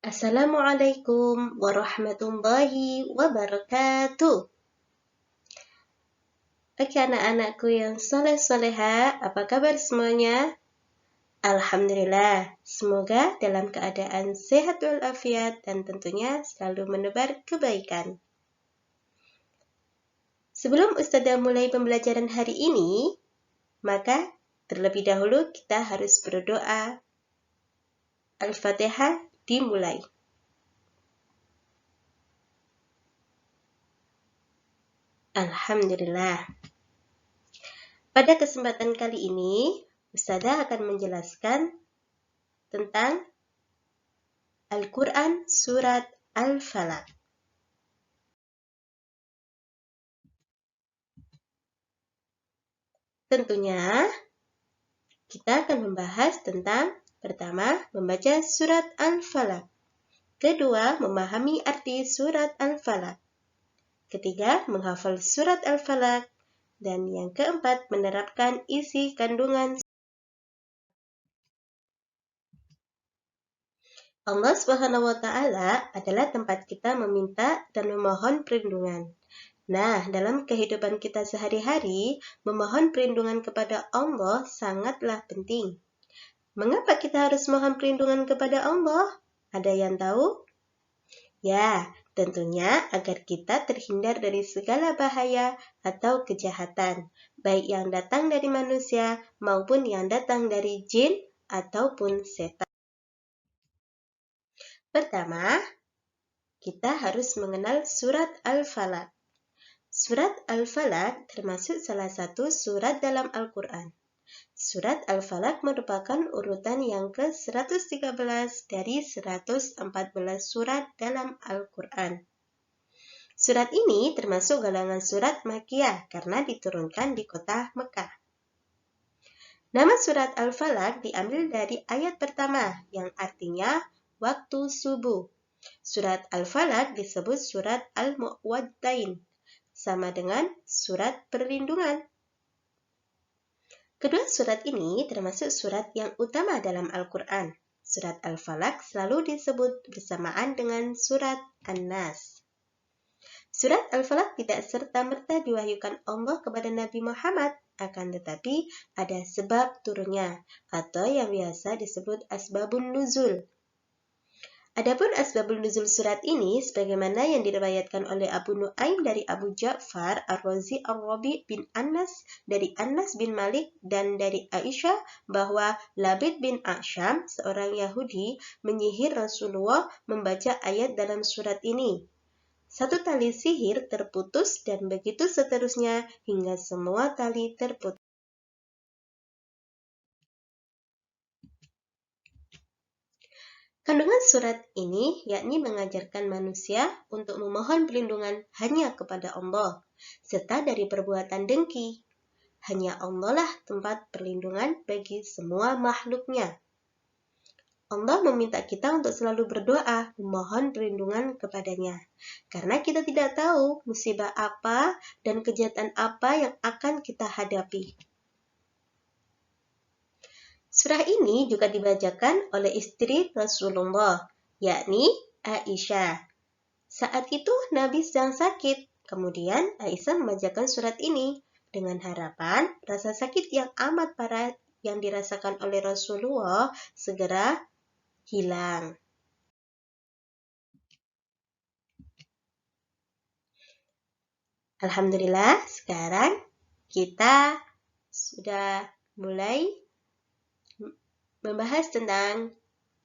Assalamualaikum warahmatullahi wabarakatuh. Oke anak-anakku yang soleh-soleha, apa kabar semuanya? Alhamdulillah, semoga dalam keadaan sehat walafiat dan tentunya selalu menebar kebaikan. Sebelum Ustazah mulai pembelajaran hari ini, maka terlebih dahulu kita harus berdoa. Al-Fatihah dimulai. Alhamdulillah. Pada kesempatan kali ini, Ustazah akan menjelaskan tentang Al-Quran Surat Al-Falaq. Tentunya, kita akan membahas tentang pertama, membaca Surat Al-Falaq. Kedua, memahami arti Surat Al-Falaq. Ketiga, menghafal Surat Al-Falaq. Dan yang keempat, menerapkan isi kandungan. Allah Subhanahu wa Ta'ala adalah tempat kita meminta dan memohon perlindungan. Nah, dalam kehidupan kita sehari-hari, memohon perlindungan kepada Allah sangatlah penting. Mengapa kita harus mohon perlindungan kepada Allah? Ada yang tahu? Ya, tentunya agar kita terhindar dari segala bahaya atau kejahatan, baik yang datang dari manusia maupun yang datang dari jin ataupun setan. Pertama, kita harus mengenal Surat Al-Falaq. Surat Al-Falaq termasuk salah satu surat dalam Al-Quran. Surat Al-Falaq merupakan urutan yang ke-113 dari 114 surat dalam Al-Quran. Surat ini termasuk golongan surat Makkiyah karena diturunkan di kota Mekah. Nama surat Al-Falaq diambil dari ayat pertama yang artinya waktu subuh. Surat Al-Falaq disebut surat Al-Mu'awwidhatain, sama dengan surat perlindungan. Kedua surat ini termasuk surat yang utama dalam Al-Quran. Surat Al-Falaq selalu disebut bersamaan dengan surat An-Nas. Surat Al-Falaq tidak serta-merta diwahyukan Allah kepada Nabi Muhammad, akan tetapi ada sebab turunnya, atau yang biasa disebut asbabun nuzul. Adapun asbabul nuzul surat ini sebagaimana yang diriwayatkan oleh Abu Nuaim dari Abu Ja'far Ar-Razi Ar-Rabi bin Anas dari Anas bin Malik dan dari Aisyah bahwa Labid bin A'syam, seorang Yahudi, menyihir Rasulullah membaca ayat dalam surat ini. Satu tali sihir terputus dan begitu seterusnya hingga semua tali terputus. Kandungan surat ini yakni mengajarkan manusia untuk memohon perlindungan hanya kepada Allah, serta dari perbuatan dengki. Hanya Allah lah tempat perlindungan bagi semua makhluknya. Allah meminta kita untuk selalu berdoa, memohon perlindungan kepadanya. Karena kita tidak tahu musibah apa dan kejahatan apa yang akan kita hadapi. Surah ini juga dibacakan oleh istri Rasulullah, yakni Aisyah. Saat itu Nabi sedang sakit, kemudian Aisyah membacakan surat ini dengan harapan rasa sakit yang amat parah yang dirasakan oleh Rasulullah segera hilang. Alhamdulillah, sekarang kita sudah mulai membahas tentang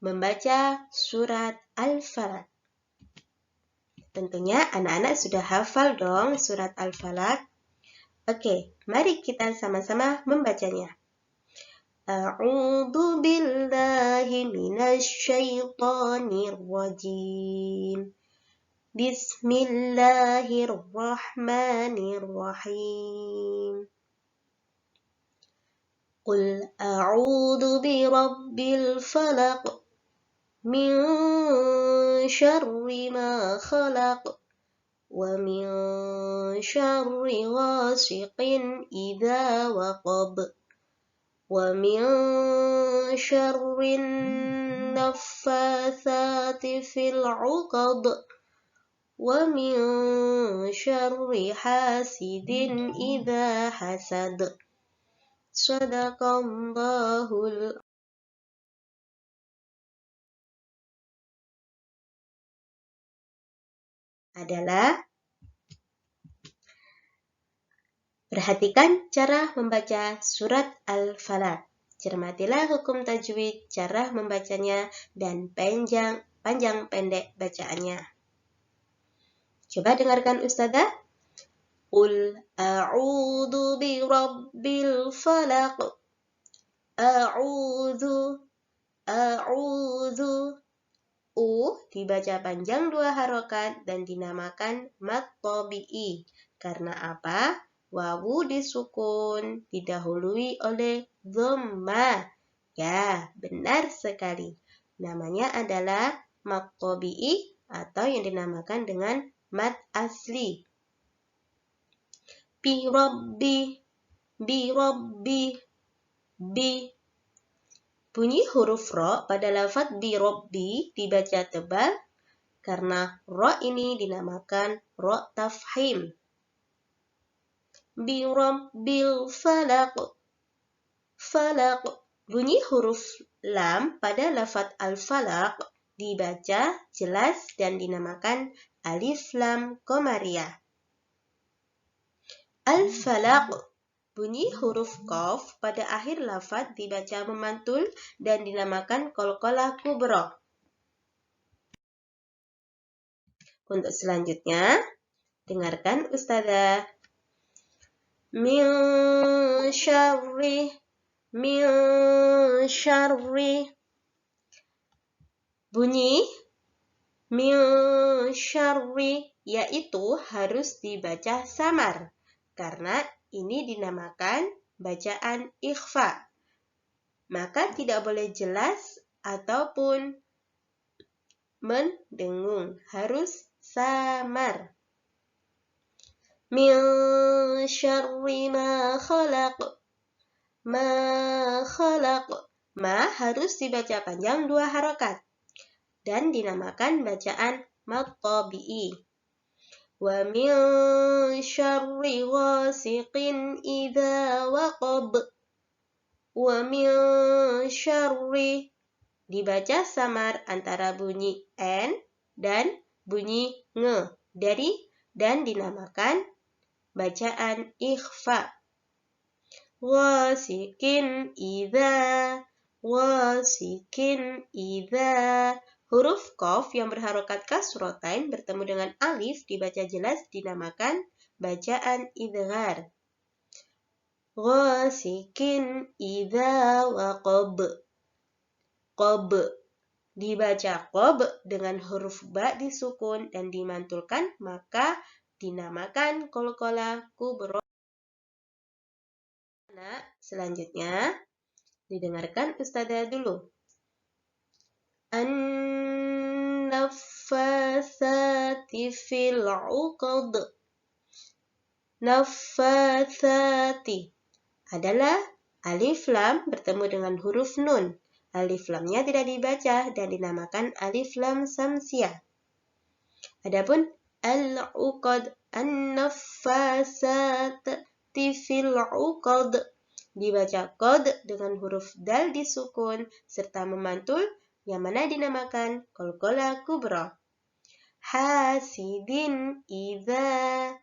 membaca surat Al-Falaq. Tentunya anak-anak sudah hafal dong surat Al-Falaq. Oke, mari kita sama-sama membacanya. A'udzu billahi minasy syaithanir rajim. Bismillahirrahmanirrahim. Qul a'udzu birabbil falaq min syarri ma khalaq wa min syarri ghasiqin idza waqab وَمِن شَرِّ النَّفَّاثَاتِ فِي الْعُقَدِ وَمِن شَرِّ حَاسِدٍ إِذَا حَسَدَ. Shadaqallahul adalah perhatikan cara membaca surat Al-Falaq. Cermatilah hukum tajwid, cara membacanya, dan panjang pendek bacaannya. Coba dengarkan Ustazah. Qul a'udzu birabbil falaq. A'udzu. Dibaca panjang 2 harokat dan dinamakan mad tabi'i. Karena apa? Wawu disukun didahului oleh dhamma. Ya, benar sekali. Namanya adalah mad tabi'i atau yang dinamakan dengan mad asli. Birabbi. Bunyi huruf ro pada lafaz birabbi dibaca tebal karena ro ini dinamakan ro tafhim. Birabbil falaq. Bunyi huruf lam pada lafaz al-falaq dibaca jelas dan dinamakan alif lam qamariyah. Al-falaq. Bunyi huruf qaf pada akhir lafaz dibaca memantul dan dinamakan qalqalah kubra. Untuk selanjutnya, dengarkan Ustazah. Min syarri. Bunyi min syarri yaitu harus dibaca samar karena ini dinamakan bacaan ikhfa. Maka tidak boleh jelas ataupun mendengung, harus samar. Min syarri ma khalaq. Ma harus dibaca panjang 2 harokat dan dinamakan bacaan mad tabi'i. Wa min syarri ghasiqin idza waqab. Wa min syarri dibaca samar antara bunyi n dan bunyi nge dan dinamakan bacaan ikhfa. Ghasiqin idza. Huruf qaf yang berharokat kasrotain bertemu dengan alif dibaca jelas dinamakan bacaan idghar. Ghasiqin idza waqab. Qab. Dibaca qob dengan huruf ba disukun dan dimantulkan maka dinamakan qalqalah kubra. Nah, selanjutnya didengarkan Ustazah dulu. An-naffasati fil 'uqad. Naffatsati adalah alif lam bertemu dengan huruf nun. Alif lamnya tidak dibaca dan dinamakan alif lam samsiyah. Adapun al-'uqad, an-naffasati fil 'uqad dibaca qad dengan huruf dal disukun serta memantul yang mana dinamakan qalqalah kubra. Hasidin idza.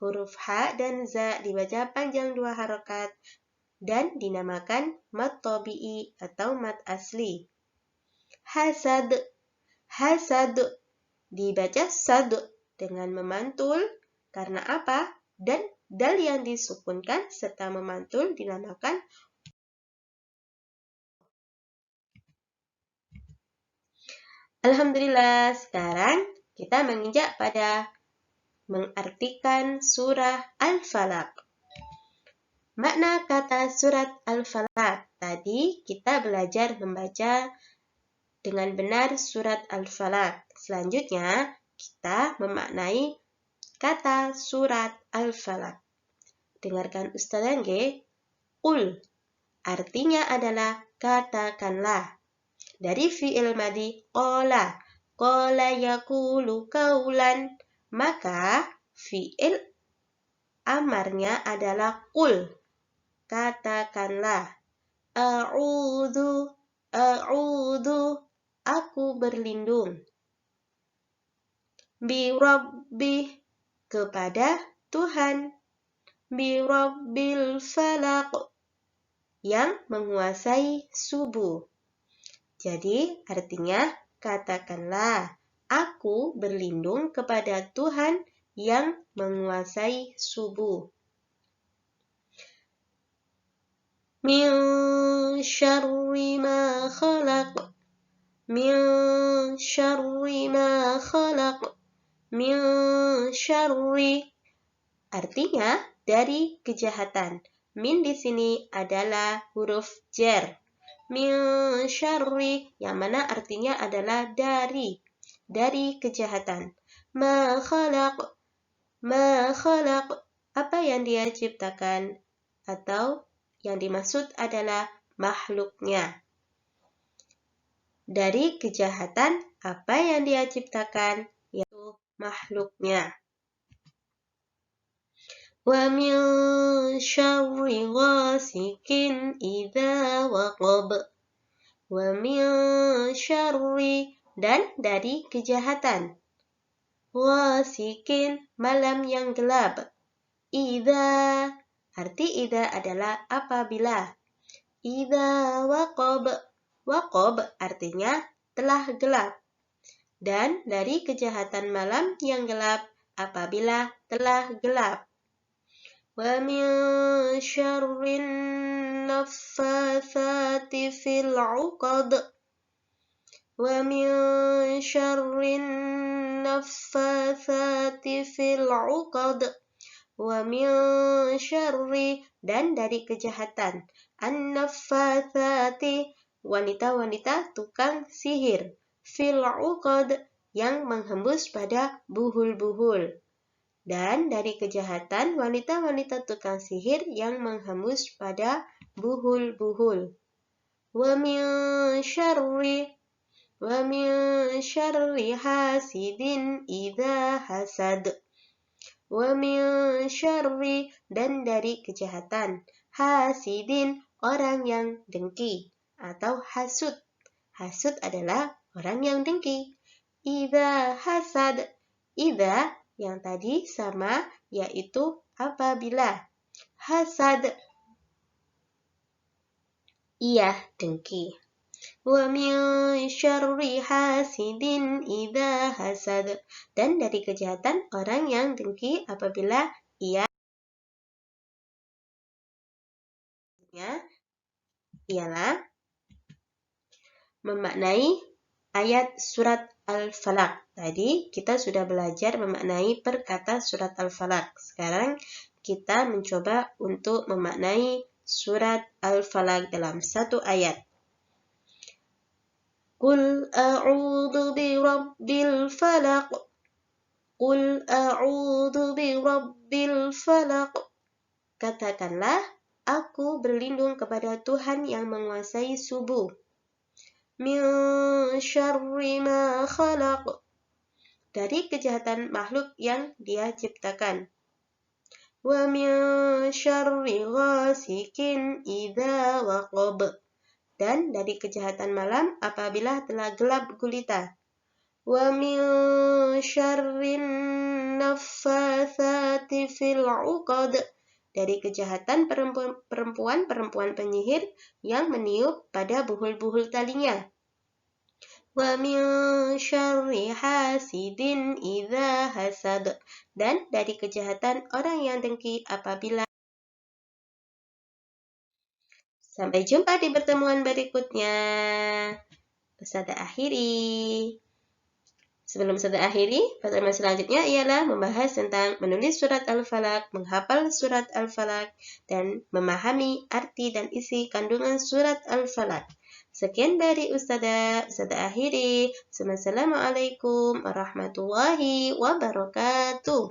Huruf ha dan za dibaca panjang 2 harokat dan dinamakan mad tabi'i atau mad asli. Hasad dibaca sad dengan memantul karena apa? Dan dal yang disukunkan serta memantul dinamakan. Alhamdulillah, sekarang kita menginjak pada mengartikan surah Al-Falaq. Makna kata surat Al-Falaq. Tadi kita belajar membaca dengan benar surat Al-Falaq. Selanjutnya, kita memaknai kata surat Al-Falaq. dengarkan Ustazah nggih. Qul artinya adalah katakanlah. Dari fi'il madhi qala, qala yaqulu qaulan, maka fi'il amarnya adalah qul, katakanlah. A'udzu, aku berlindung. Bi rabbi, kepada Tuhan. Bi rabbil falaq, yang menguasai subuh. Jadi artinya katakanlah, aku berlindung kepada Tuhan yang menguasai subuh. Min syarri ma khalaq. Min syarri ma khalaq. Min syarri artinya dari kejahatan. Min di sini adalah huruf jar. Min syarri yang mana artinya adalah dari kejahatan. Ma khalaq. Ma khalaq, apa yang dia ciptakan atau yang dimaksud adalah makhluknya. Dari kejahatan apa yang dia ciptakan, yaitu makhluknya. Wa min syarri ghasikin idza waqab. Wa min syarri, dan dari kejahatan. Ghasikin, malam yang gelap. Idza, arti idza adalah apabila. Idza waqab. Waqab artinya telah gelap. Dan dari kejahatan malam yang gelap apabila telah gelap. Wa min syarrin naffatsati fil 'uqad. Wa min syarrin naffatsati fil 'uqad. Wa min syarri, dan dari kejahatan. An-naffatsati, wanita-wanita tukang sihir. Fil 'uqad, yang menghembus pada buhul-buhul. Dan dari kejahatan wanita-wanita tukang sihir yang menghembus pada buhul-buhul. Wa min syarri hasidin idza hasad. Wa min syarri, dan dari kejahatan. Hasidin, orang yang dengki atau hasud. Hasud adalah orang yang dengki. Idza hasad. Idza yang tadi sama, yaitu apabila. Hasad, ia dengki. Wa min syarri hasidin idza hasad, dan dari kejahatan orang yang dengki apabila ia ialah memaknai ayat surat Al-Falaq. Tadi kita sudah belajar memaknai perkata surat Al-Falaq. Sekarang kita mencoba untuk memaknai surat Al-Falaq dalam satu ayat. Qul a'udzu birabbil falaq. Qul a'udzu birabbil falaq. Katakanlah, aku berlindung kepada Tuhan yang menguasai subuh. Min syarri ma khalaq. Dari kejahatan makhluk yang dia ciptakan. Wa min syarri ghasikin idza waqab. Dan dari kejahatan malam apabila telah gelap gulita. Wa min syarrin naffatsati fil 'uqad. Dari kejahatan perempuan penyihir yang meniup pada buhul-buhul talinya. Wa min syarri hasidin idza hasad. Dan dari kejahatan orang yang dengki apabila. Sampai jumpa di pertemuan berikutnya. Ustazah akhiri. Sebelum Ustazah akhiri, pertemuan selanjutnya ialah membahas tentang menulis surat Al-Falaq, menghafal surat Al-Falaq, dan memahami arti dan isi kandungan surat Al-Falaq. Sekian dari Ustazah akhiri. Wassalamualaikum warahmatullahi wabarakatuh.